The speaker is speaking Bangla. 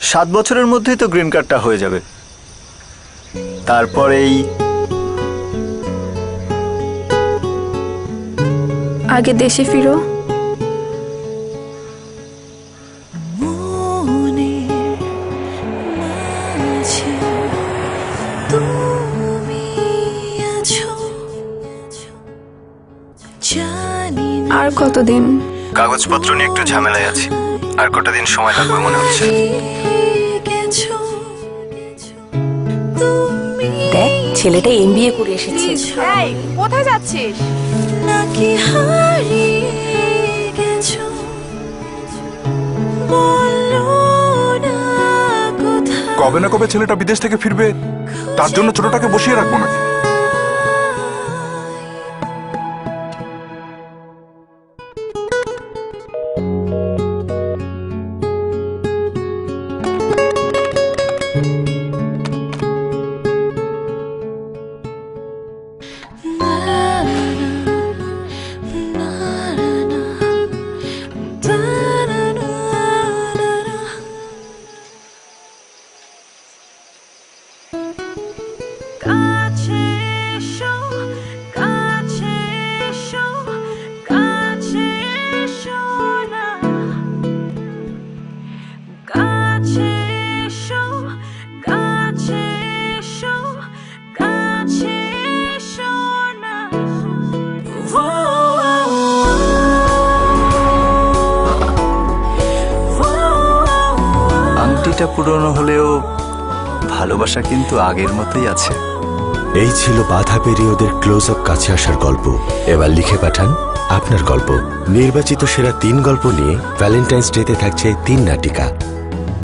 7 বছরের মধ্যেই তো গ্রিন কার্ডটা হয়ে যাবে। তারপরেই আগে দেশে ফিরো। আর কতদিন? কাগজপত্র নিয়ে একটু ঝামেলায় আছি, আর কটা দিন সময় লাগবে মনে হচ্ছে। দেখ, ছেলেটা এমবিএ করে এসেছে। কোথায় যাচ্ছিস? কবে না কবে ছেলেটা বিদেশ থেকে ফিরবে, তার জন্য ছোটটাকে বসিয়ে রাখবো নাকি? আংটিটা পুরনো হলেও ভালোবাসা কিন্তু আগের মতোই আছে। এই ছিল বাধা পেরিয়ে ওদের ক্লোজ আপ কাছে আসার গল্প। এবার লিখে পাঠান আপনার গল্প। নির্বাচিত সেরা 3 গল্প নিয়ে ভ্যালেন্টাইন্স ডেতে থাকছে 3 নাটিকা।